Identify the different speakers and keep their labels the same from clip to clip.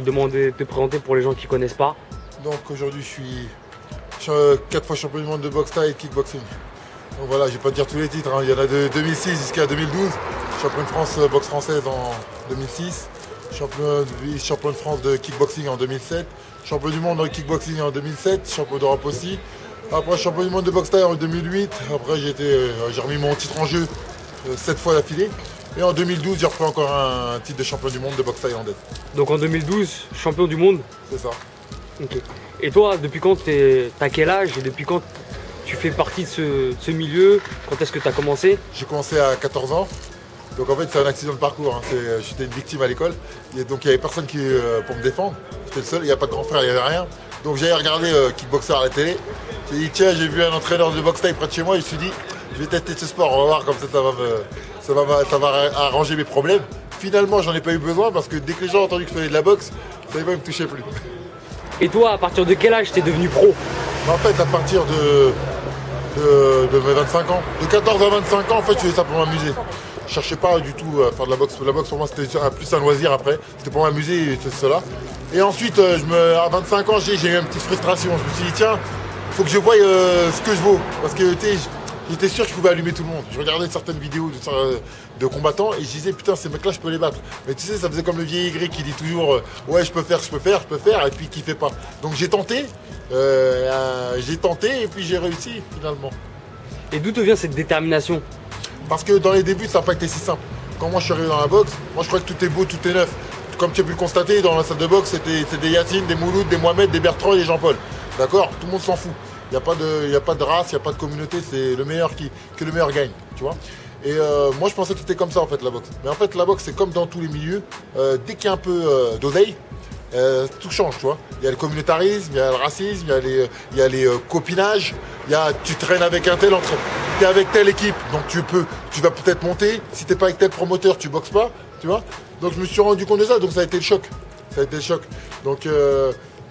Speaker 1: te demander de te présenter pour les gens qui ne connaissent pas.
Speaker 2: Donc aujourd'hui je suis 4 fois champion du monde de boxe thaï et kickboxing. Donc voilà, je vais pas te dire tous les titres, hein. Il y en a de 2006 jusqu'à 2012. Champion de France boxe française en 2006. Champion de France de kickboxing en 2007. Champion du monde de kickboxing en 2007. Champion d'Europe aussi. Après champion du monde de boxe thaï en 2008. Après j'ai remis mon titre en jeu 7 fois d'affilée. Et en 2012, j'ai repris encore un titre de champion du monde de boxe thaïlandaise.
Speaker 1: Donc en 2012, champion du monde.
Speaker 2: C'est ça.
Speaker 1: Ok. Et toi, depuis quand t'as quel âge et depuis quand tu fais partie de ce milieu? Quand est-ce que tu as commencé?
Speaker 2: J'ai commencé à 14 ans. Donc en fait, c'est un accident de parcours. Hein. J'étais une victime à l'école. Donc il n'y avait personne pour me défendre. J'étais le seul, il n'y a pas de grand frère, il n'y avait rien. Donc j'avais regardé Kickboxer à la télé. J'ai dit, tiens, j'ai vu un entraîneur de boxe thaï près de chez moi. Et je me suis dit, je vais tester ce sport, on va voir, comme ça va arranger mes problèmes. Finalement, j'en ai pas eu besoin parce que dès que les gens ont entendu que je faisais de la boxe, ça ne me touchait plus.
Speaker 1: Et toi, à partir de quel âge t'es devenu pro?
Speaker 2: En fait, à partir de mes 25 ans, de 14 à 25 ans, en fait, je faisais ça pour m'amuser. Je cherchais pas du tout à faire de la boxe. La boxe pour moi, c'était plus un loisir après. C'était pour m'amuser et c'est cela. Et ensuite, à 25 ans, j'ai eu une petite frustration. Je me suis dit, tiens, il faut que je voie ce que je vaux. Parce que j'étais sûr que je pouvais allumer tout le monde. Je regardais certaines vidéos de combattants et je disais, putain, ces mecs-là, je peux les battre. Mais tu sais, ça faisait comme le vieil aigri qui dit toujours, ouais, je peux faire, et puis qui fait pas. Donc j'ai tenté et puis j'ai réussi finalement.
Speaker 1: Et d'où te vient cette détermination?
Speaker 2: Parce que dans les débuts, ça n'a pas été si simple. Quand moi je suis arrivé dans la boxe, moi je croyais que tout est beau, tout est neuf. Comme tu as pu le constater, dans la salle de boxe, c'était des Yacine, des Mouloud, des Mohamed, des Bertrand et des Jean-Paul. D'accord? Tout le monde s'en fout. Il n'y a pas de race, il n'y a pas de communauté, c'est le meilleur que le meilleur gagne, tu vois. Et moi je pensais que c'était comme ça en fait la boxe. Mais en fait la boxe c'est comme dans tous les milieux, dès qu'il y a un peu d'oseille, tout change, tu vois. Il y a le communautarisme, il y a le racisme, il y a les copinages, tu traînes avec un tel entraîneur, tu es avec telle équipe, donc tu vas peut-être monter, si tu n'es pas avec tel promoteur, tu boxes pas, tu vois. Donc je me suis rendu compte de ça, donc ça a été le choc. Donc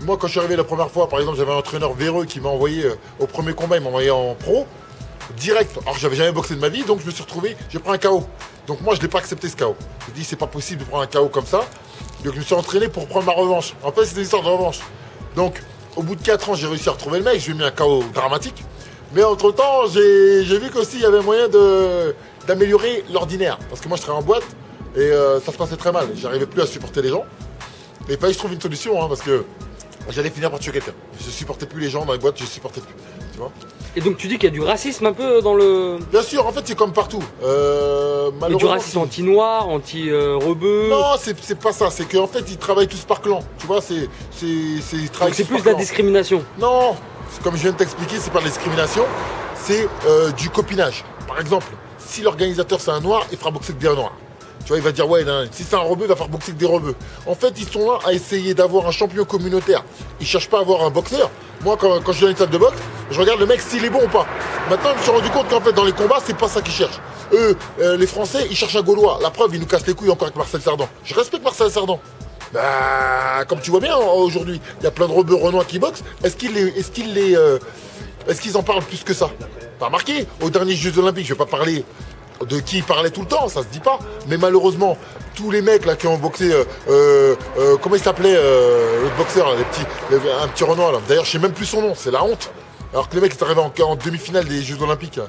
Speaker 2: moi quand je suis arrivé la première fois, par exemple, j'avais un entraîneur véreux qui m'a envoyé au premier combat, il m'a envoyé en pro, direct. Alors j'avais jamais boxé de ma vie, donc je me suis retrouvé, j'ai pris un KO. Donc moi je n'ai pas accepté ce KO. J'ai dit c'est pas possible de prendre un KO comme ça. Donc je me suis entraîné pour prendre ma revanche. En fait c'était une histoire de revanche. Donc au bout de 4 ans j'ai réussi à retrouver le mec, je lui ai mis un KO dramatique. Mais entre temps j'ai vu qu'aussi il y avait moyen d'améliorer l'ordinaire. Parce que moi je travaillais en boîte et ça se passait très mal. J'arrivais plus à supporter les gens. Et il fallait que je trouve une solution hein, parce que j'allais finir par tuer quelqu'un. Je supportais plus les gens dans les boîtes, je supportais plus. Tu vois.
Speaker 1: Et donc tu dis qu'il y a du racisme un peu dans le...
Speaker 2: Bien sûr, en fait c'est comme partout.
Speaker 1: Et du racisme anti-noir, anti-rebeu.
Speaker 2: Non, c'est pas ça, c'est qu'en fait ils travaillent tous par clan. Tu vois,
Speaker 1: Donc c'est plus de la discrimination.
Speaker 2: Non, comme je viens de t'expliquer, c'est pas de la discrimination, c'est du copinage. Par exemple, si l'organisateur c'est un noir, il fera boxer que des noirs. Tu vois, il va dire, ouais, non, si c'est un rebeu, il va faire boxer que des rebeux. En fait, ils sont là à essayer d'avoir un champion communautaire. Ils cherchent pas à avoir un boxeur. Moi, quand je suis dans une salle de boxe, je regarde le mec s'il est bon ou pas. Maintenant, je me suis rendu compte qu'en fait, dans les combats, c'est pas ça qu'ils cherchent. Eux, les Français, ils cherchent un Gaulois. La preuve, ils nous cassent les couilles encore avec Marcel Cerdan. Je respecte Marcel Cerdan. Bah, comme tu vois bien, aujourd'hui, il y a plein de rebeux renois qui boxent. Est-ce qu'ils en parlent plus que ça? T'as remarqué, aux derniers Jeux Olympiques, je vais pas parler de qui il parlait tout le temps, ça se dit pas. Mais malheureusement, tous les mecs là qui ont boxé, comment il s'appelait le boxeur, un petit Renoir là. D'ailleurs, je sais même plus son nom, c'est la honte. Alors que les mecs sont arrivés en demi-finale des Jeux Olympiques.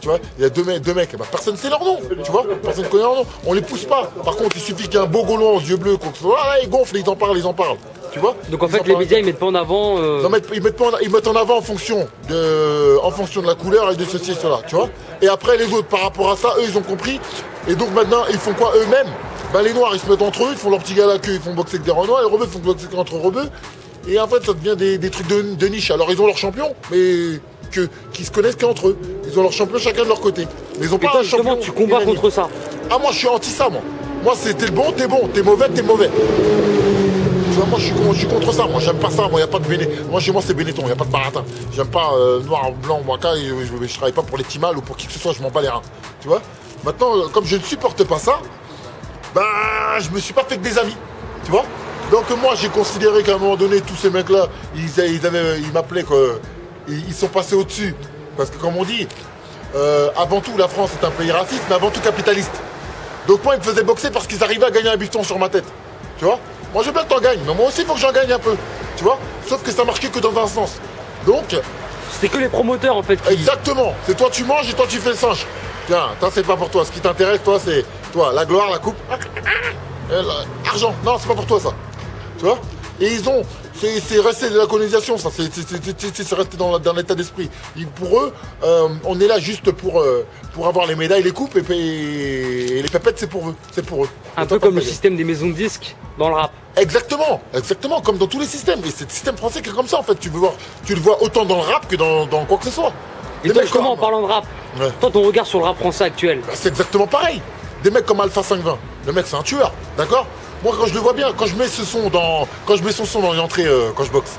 Speaker 2: Tu vois, il y a deux mecs, bah, personne ne sait leur nom, tu vois, personne ne connaît leur nom. On les pousse pas. Par contre, il suffit qu'il y ait un beau Gaulois aux yeux bleus, là, ils gonflent, ils en parlent. Tu vois.
Speaker 1: Donc en fait, les médias ils mettent pas en avant.
Speaker 2: Non, ils mettent en avant en fonction de la couleur et de ceci et cela, tu vois. Et après les autres, par rapport à ça, eux ils ont compris. Et donc maintenant, ils font quoi eux-mêmes? Bah, les noirs ils se mettent entre eux, ils font leur petit gars à queue, ils font boxer avec des renois, les rebeux font boxer entre rebeux. Et en fait, ça devient des trucs de niche. Alors ils ont leur champion, mais qui se connaissent qu'entre eux. Ils ont leur champion chacun de leur côté. Mais ils ont pas un champion.
Speaker 1: Tu combats contre ça?
Speaker 2: Ah, moi je suis anti ça, moi. Moi c'est t'es le bon, t'es mauvais, t'es mauvais. Moi je suis contre ça, moi j'aime pas ça, moi y a pas de Benetton. Moi chez moi c'est Benetton, y a pas de baratin. J'aime pas noir, blanc, moaka, je travaille pas pour les Timal ou pour qui que ce soit, je m'en bats les reins. Tu vois. Maintenant, comme je ne supporte pas ça, bah je me suis pas fait que des amis. Tu vois. Donc moi j'ai considéré qu'à un moment donné, tous ces mecs là, ils m'appelaient ils sont passés au-dessus. Parce que comme on dit, avant tout la France est un pays raciste, mais avant tout capitaliste. Donc moi ils me faisaient boxer parce qu'ils arrivaient à gagner un buffeton sur ma tête. Tu vois. Moi, je veux bien que t'en gagnes, mais moi aussi, il faut que j'en gagne un peu. Tu vois? Sauf que ça marchait que dans un sens. Donc,
Speaker 1: C'était que les promoteurs en fait qui...
Speaker 2: exactement. C'est toi, tu manges et toi, tu fais le singe. Tiens, ça, c'est pas pour toi. Ce qui t'intéresse, toi, c'est toi, la gloire, la coupe. Argent. Non, c'est pas pour toi, ça. Tu vois? Et ils ont. C'est resté de la colonisation, ça. C'est resté dans l'état d'esprit. Pour eux, on est là juste pour avoir les médailles, les coupes, et les pépettes, c'est pour eux. C'est pour eux.
Speaker 1: Un peu comme le système des maisons de disques dans le rap.
Speaker 2: Exactement, exactement, comme dans tous les systèmes. Et c'est le système français qui est comme ça, en fait. Tu le vois autant dans le rap que dans quoi que ce soit.
Speaker 1: Et toi, justement, en parlant de rap,
Speaker 2: Ouais.
Speaker 1: toi, ton regard sur le rap français actuel.
Speaker 2: Bah, c'est exactement pareil. Des mecs comme Alpha 520. Le mec, c'est un tueur, d'accord? Moi, quand je le vois bien, quand je mets son son dans une entrée, quand je boxe,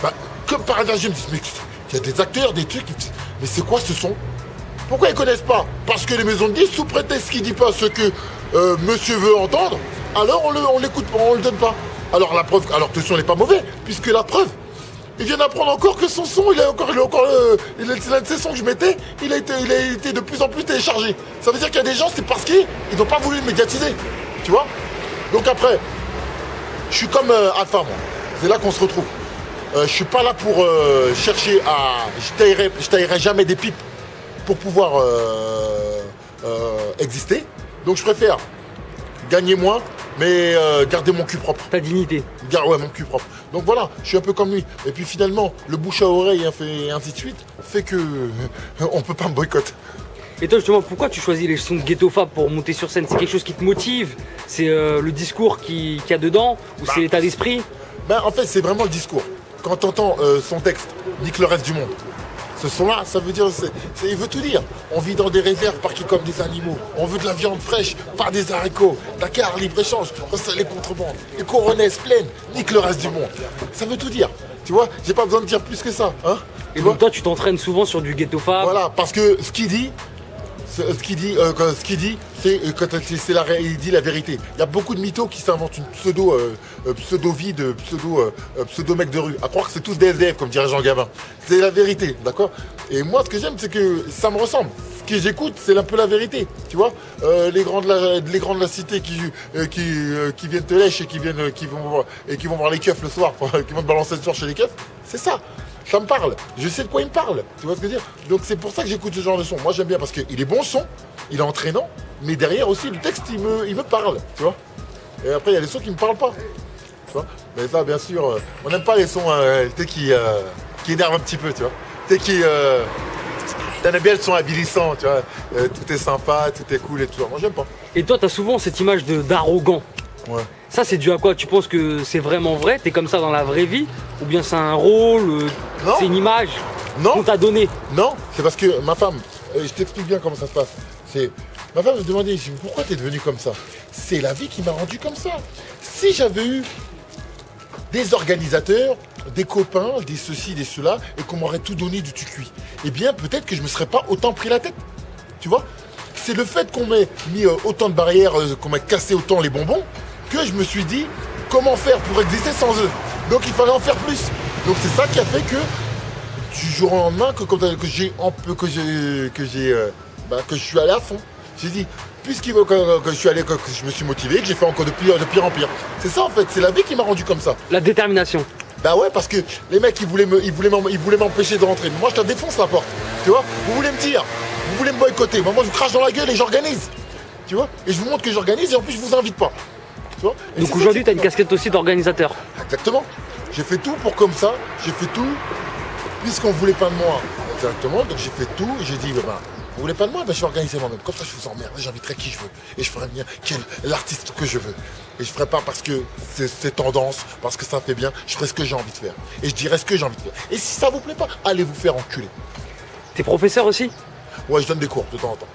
Speaker 2: bah, comme par hasard, je me dis, mais il y a des acteurs, des trucs, mais c'est quoi ce son? Pourquoi ils connaissent pas? Parce que les maisons de disques, sous prétexte qu'il dit pas ce que monsieur veut entendre, alors on l'écoute pas, on le donne pas. Alors la preuve, alors que le son n'est pas mauvais, puisque la preuve, il vient d'apprendre encore que son son, l'un de ses sons que je mettais, il a été de plus en plus téléchargé. Ça veut dire qu'il y a des gens, c'est parce qu'ils n'ont pas voulu le médiatiser, tu vois? Donc après, je suis comme Alpha, moi. C'est là qu'on se retrouve. Je suis pas là pour chercher à... Je taillerai jamais des pipes pour pouvoir exister. Donc je préfère gagner moins, mais garder mon cul propre.
Speaker 1: Ta dignité.
Speaker 2: Ouais, mon cul propre. Donc voilà, je suis un peu comme lui. Et puis finalement, le bouche à oreille et ainsi de suite fait que on peut pas me boycotter.
Speaker 1: Et toi, justement, pourquoi tu choisis les sons de Ghetto Fab pour monter sur scène? C'est quelque chose qui te motive? C'est le discours qu'il y a dedans? Ou c'est l'état d'esprit?
Speaker 2: Ben, en fait, c'est vraiment le discours. Quand tu entends son texte, nique le reste du monde. Ce son-là, ça veut dire, il veut tout dire. On vit dans des réserves parquées comme des animaux. On veut de la viande fraîche, pas des haricots. Dakar, libre-échange, les contrebandes. Les coronaises pleines, nique le reste du monde. Ça veut tout dire. Tu vois, j'ai pas besoin de dire plus que ça. Hein.
Speaker 1: Et donc toi, tu t'entraînes souvent sur du Ghetto Fab?
Speaker 2: Voilà, parce que ce qu'il dit, il dit la vérité. Il y a beaucoup de mythos qui s'inventent une pseudo-vie de pseudo-mec de rue. À croire que c'est tous des SDF, comme dirait Jean Gabin. C'est la vérité, d'accord? Et moi, ce que j'aime, c'est que ça me ressemble. Ce que j'écoute, c'est un peu la vérité, tu vois. Les grands de la cité qui viennent te lècher, qui vont voir les keufs le soir, qui vont te balancer le soir chez les keufs, c'est ça. Ça me parle, je sais de quoi il me parle, tu vois ce que je veux dire? Donc c'est pour ça que j'écoute ce genre de son. Moi j'aime bien parce qu'il est bon son, il est entraînant, mais derrière aussi le texte il me parle, tu vois. Et après il y a les sons qui me parlent pas, tu vois. Mais ça bien sûr, on n'aime pas les sons qui énervent un petit peu, tu vois. T'aimes bien le son habilissant, tu vois. Tout est sympa, tout est cool et tout ça. Moi j'aime pas.
Speaker 1: Et toi, t'as souvent cette image d'arrogant.
Speaker 2: Ouais.
Speaker 1: Ça, c'est dû à quoi? Tu penses que c'est vraiment vrai? T'es comme ça dans la vraie vie? Ou bien c'est un rôle? C'est une image qu'on t'a donnée?
Speaker 2: Non, c'est parce que ma femme, je t'explique bien comment ça se passe. Ma femme me demandait pourquoi t'es devenu comme ça. C'est la vie qui m'a rendu comme ça. Si j'avais eu des organisateurs, des copains, des ceci, des cela, et qu'on m'aurait tout donné du cuit, eh bien peut-être que je me serais pas autant pris la tête. Tu vois? C'est le fait qu'on m'ait mis autant de barrières, qu'on m'ait cassé autant les bonbons, que je me suis dit comment faire pour exister sans eux. Donc il fallait en faire plus. Donc c'est ça qui a fait que du jour au lendemain que je suis allé à fond. J'ai dit que je me suis motivé, que j'ai fait encore de pire en pire. C'est ça en fait, c'est la vie qui m'a rendu comme ça.
Speaker 1: La détermination.
Speaker 2: Bah ouais, parce que les mecs ils voulaient m'empêcher de rentrer. Mais moi je te défonce la porte. Tu vois? Vous voulez me dire, vous voulez me boycotter. Moi je vous crache dans la gueule et j'organise. Tu vois? Et je vous montre que j'organise et en plus je vous invite pas.
Speaker 1: Donc aujourd'hui, tu as une casquette aussi d'organisateur.
Speaker 2: Exactement. J'ai fait tout pour comme ça. J'ai fait tout puisqu'on voulait pas de moi. Exactement. Donc j'ai fait tout et j'ai dit, vous voulez pas de moi, je vais organiser moi-même. Comme ça, je vous emmerde. J'inviterai qui je veux. Et je ferai bien l'artiste que je veux. Et je ferai pas parce que c'est tendance, parce que ça fait bien. Je ferai ce que j'ai envie de faire. Et je dirai ce que j'ai envie de faire. Et si ça vous plaît pas, allez vous faire enculer.
Speaker 1: T'es professeur aussi?
Speaker 2: Ouais, je donne des cours de temps en temps.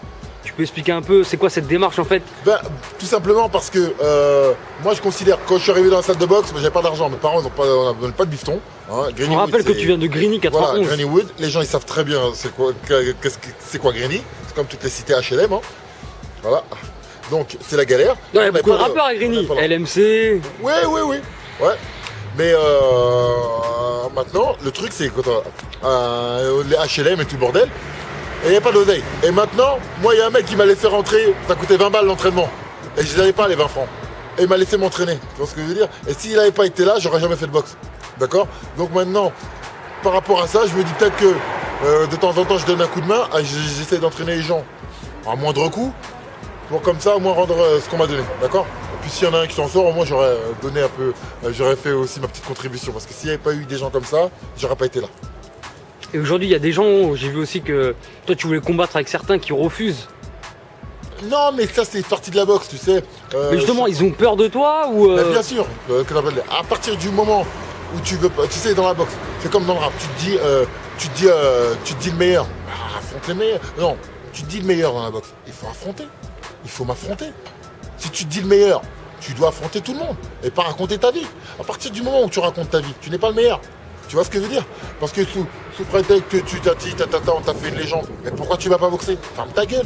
Speaker 1: Tu peux expliquer un peu, c'est quoi cette démarche en fait?
Speaker 2: Tout simplement parce que moi je considère, quand je suis arrivé dans la salle de boxe, j'avais pas d'argent, mes parents n'ont pas de bifton. Hein.
Speaker 1: On rappelle que tu viens de Grigny 91.
Speaker 2: Voilà, Grignywood, les gens ils savent très bien c'est quoi Grigny, c'est comme toutes les cités HLM. Hein. Voilà, donc c'est la galère.
Speaker 1: Il y a beaucoup de rappeurs à Grigny, LMC.
Speaker 2: Oui. Ouais. Mais maintenant, le truc c'est que les HLM et tout le bordel, et il n'y a pas d'oseille. Et maintenant, moi, il y a un mec qui m'a laissé rentrer, ça coûtait 20 balles l'entraînement. Et je les avais pas, les 20 francs. et il m'a laissé m'entraîner. Tu vois ce que je veux dire? Et s'il n'avait pas été là, j'aurais jamais fait de boxe. D'accord? Donc maintenant, par rapport à ça, je me dis peut-être que de temps en temps, je donne un coup de main, j'essaie d'entraîner les gens à moindre coût, pour comme ça, au moins rendre ce qu'on m'a donné. D'accord? Et puis s'il y en a un qui s'en sort, au moins j'aurais donné un peu, j'aurais fait aussi ma petite contribution. Parce que s'il n'y avait pas eu des gens comme ça, j'aurais pas été là.
Speaker 1: Et aujourd'hui, il y a des gens, j'ai vu aussi que toi, tu voulais combattre avec certains qui refusent.
Speaker 2: Non, mais ça, c'est partie de la boxe, tu sais.
Speaker 1: Mais justement, ils ont peur de toi ou
Speaker 2: Bien sûr, à partir du moment où tu veux pas, tu sais, dans la boxe, c'est comme dans le rap, tu te dis le meilleur. Affronte les meilleurs. Non, tu te dis le meilleur dans la boxe. Il faut affronter. Il faut m'affronter. Si tu te dis le meilleur, tu dois affronter tout le monde et pas raconter ta vie. À partir du moment où tu racontes ta vie, tu n'es pas le meilleur. Tu vois ce que je veux dire? Parce que sous prétexte que tu t'as dit, on t'a fait une légende. Mais pourquoi tu vas pas boxer? Ferme ta gueule.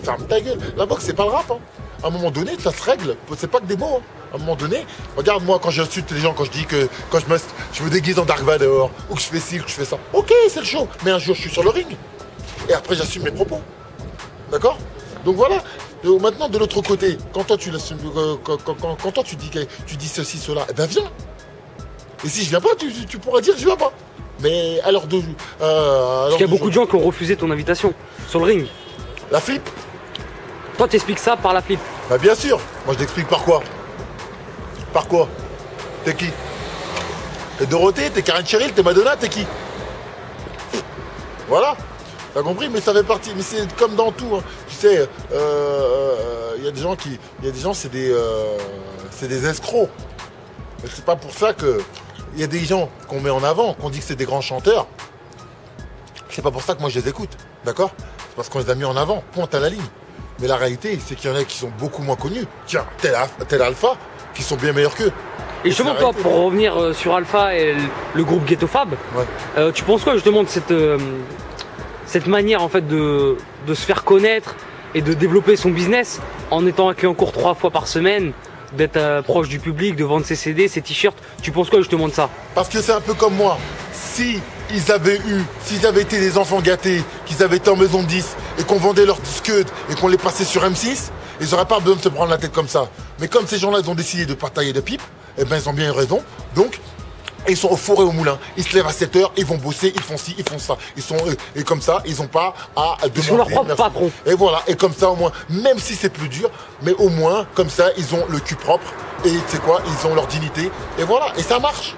Speaker 2: Ferme ta gueule. La boxe, c'est pas le rap. Hein. À un moment donné, ça se règle. C'est pas que des mots. Hein. À un moment donné, regarde moi quand j'insulte les gens, quand je dis que quand je me déguise en Dark Vador, ou que je fais ci, ou que je fais ça. Ok, c'est le show. Mais un jour, je suis sur le ring. Et après, j'assume mes propos. D'accord? Donc voilà. Maintenant, de l'autre côté, quand toi tu l'assumes, quand toi tu dis ceci, cela, eh ben viens. Et si je viens pas, tu pourras dire je viens pas. Mais à l'heure de
Speaker 1: parce qu'il y a beaucoup de gens qui ont refusé ton invitation sur le ring.
Speaker 2: La flip?
Speaker 1: Toi, t'expliques ça par la flip?
Speaker 2: Bah bien sûr. Moi, je t'explique par quoi? Par quoi? T'es qui? T'es Dorothée? T'es Karen Cheryl? T'es Madonna? T'es qui? Voilà. T'as compris? Mais ça fait partie. Mais c'est comme dans tout. Hein. Tu sais, il y a des gens qui, c'est des escrocs. Et c'est pas pour ça que il y a des gens qu'on met en avant, qu'on dit que c'est des grands chanteurs. C'est pas pour ça que moi je les écoute, d'accord? C'est parce qu'on les a mis en avant, point à la ligne. Mais la réalité, c'est qu'il y en a qui sont beaucoup moins connus. Tiens, tel Alpha, qui sont bien meilleurs qu'eux.
Speaker 1: Et justement, toi, pour revenir sur Alpha et le groupe Ghetto Fab,
Speaker 2: ouais.
Speaker 1: Tu penses quoi justement de cette manière en fait de se faire connaître et de développer son business en étant accueilli en cours 3 fois par semaine, d'être proche du public, de vendre ses CD, ses t-shirts? Tu penses quoi justement de ça?
Speaker 2: Parce que c'est un peu comme moi. S'ils avaient été des enfants gâtés, qu'ils avaient été en maison de 10 et qu'on vendait leurs disques et qu'on les passait sur M6, ils n'auraient pas besoin de se prendre la tête comme ça. Mais comme ces gens-là, ils ont décidé de ne pas tailler de pipe, eh ben ils ont bien eu raison. Donc, ils sont au four et au moulin. Ils se lèvent à 7 h, ils vont bosser, ils font ci, ils font ça. Ils sont et comme ça, ils n'ont pas à demander.
Speaker 1: Ils sont leur propre patron.
Speaker 2: Et voilà, et comme ça au moins, même si c'est plus dur, mais au moins, comme ça, ils ont le cul propre. Et tu sais quoi, ils ont leur dignité. Et voilà, et ça marche.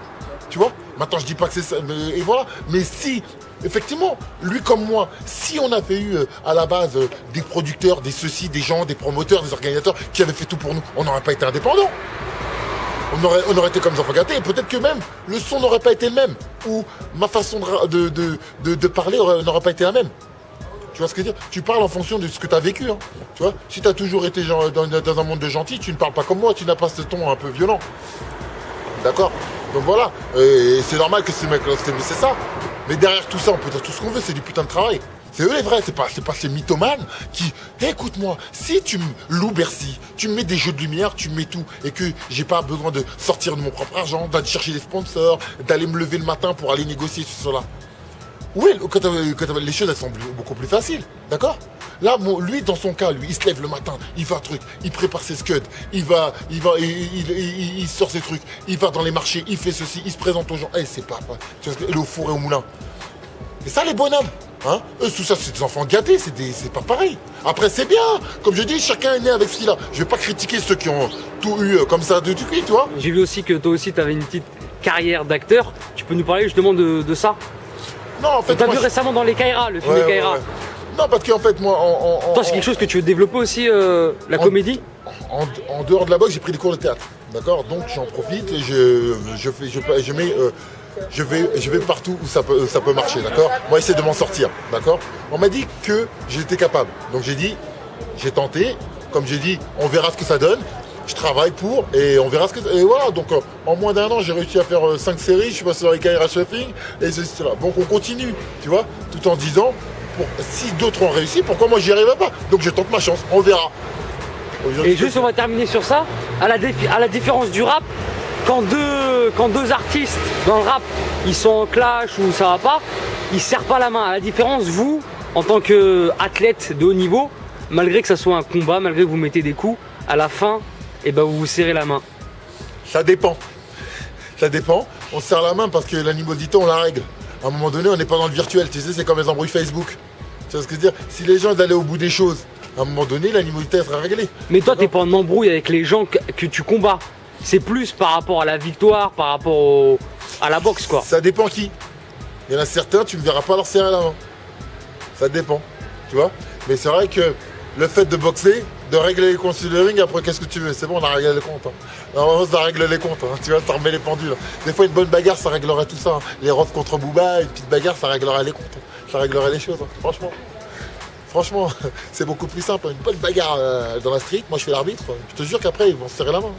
Speaker 2: Tu vois? Maintenant, je dis pas que c'est ça, mais, et voilà. Mais si, effectivement, lui comme moi, si on avait eu à la base des producteurs, des ceci, des gens, des promoteurs, des organisateurs qui avaient fait tout pour nous, on n'aurait pas été indépendants. On aurait été comme des enfants gâtés. Et peut-être que même le son n'aurait pas été le même. Ou ma façon de parler n'aurait pas été la même. Tu vois ce que je veux dire? Tu parles en fonction de ce que tu as vécu. Hein. Tu vois? Si tu as toujours été dans un monde de gentils, tu ne parles pas comme moi, tu n'as pas ce ton un peu violent. D'accord? Donc voilà. Et c'est normal que ces mecs-là, c'est ça. Mais derrière tout ça, on peut dire tout ce qu'on veut, c'est du putain de travail. C'est eux les vrais, c'est pas ces mythomanes qui, écoute-moi, si tu me loues Bercy, tu me mets des jeux de lumière, tu me mets tout, et que j'ai pas besoin de sortir de mon propre argent, d'aller chercher des sponsors, d'aller me lever le matin pour aller négocier sur cela. Oui, quand les choses elles sont beaucoup plus faciles, d'accord? Là, lui, dans son cas, lui, il se lève le matin, il va il prépare ses scuds, il sort ses trucs, il va dans les marchés, il fait ceci, il se présente aux gens. C'est pas, tu vois, il est au four et au moulin. Et ça, les bonhommes, hein, eux, tout ça, c'est des enfants gâtés, c'est pas pareil. Après, c'est bien, comme je dis, chacun est né avec ce qu'il a. Je vais pas critiquer ceux qui ont tout eu comme ça de tout, tu vois.
Speaker 1: J'ai vu aussi que toi aussi, tu avais une petite carrière d'acteur. Tu peux nous parler justement de ça?
Speaker 2: Non, en fait.
Speaker 1: Tu as vu récemment dans les Kaira, le film des Kaira.
Speaker 2: Ouais. Non, parce qu'en fait, moi.
Speaker 1: Toi, c'est quelque chose que tu veux développer aussi, la comédie?
Speaker 2: En dehors de la boxe, j'ai pris des cours de théâtre. D'accord? Donc, j'en profite et je vais partout où ça peut marcher, d'accord? Moi, j'essaie de m'en sortir, d'accord? On m'a dit que j'étais capable. Donc, j'ai tenté. Comme j'ai dit, on verra ce que ça donne. Je travaille pour et on verra ce que... Et voilà, donc en moins d'1 an, j'ai réussi à faire 5 séries. Je suis passé dans les Kaira Shopping et c'est cela. Donc, on continue, tu vois? Tout en disant, si d'autres ont réussi, pourquoi moi, j'y arriverai pas? Donc, je tente ma chance. On verra.
Speaker 1: Et juste, on va terminer sur ça. À la différence du rap, quand deux artistes dans le rap, ils sont en clash ou ça va pas, ils se serrent pas la main. À la différence, vous, en tant qu'athlète de haut niveau, malgré que ça soit un combat, malgré que vous mettez des coups, à la fin, et ben vous vous serrez la main.
Speaker 2: Ça dépend. Ça dépend. On se serre la main parce que l'animosité, on la règle. À un moment donné, on n'est pas dans le virtuel. Tu sais, c'est comme les embrouilles Facebook. Tu vois ce que je veux dire? Si les gens allaient au bout des choses, à un moment donné, l'animosité sera réglée.
Speaker 1: Mais toi, t'es pas en embrouille avec les gens que tu combats. C'est plus par rapport à la victoire, par rapport à la boxe, quoi.
Speaker 2: Ça dépend qui. Il y en a certains, tu ne me verras pas leur serrer la main. Ça dépend. Tu vois? Mais c'est vrai que le fait de boxer, de régler les comptes sur le ring, après qu'est-ce que tu veux? C'est bon, on a réglé les comptes. Hein. Normalement, ça règle les comptes. Hein. Tu vois, ça remet les pendules. Des fois, une bonne bagarre, ça réglerait tout ça. Hein. Les Ross contre Booba, une petite bagarre, ça réglerait les comptes. Hein. Ça réglerait les choses. Hein. Franchement. Franchement, c'est beaucoup plus simple. Une bonne bagarre dans la street, moi je fais l'arbitre. Je te jure qu'après, ils vont se serrer la main.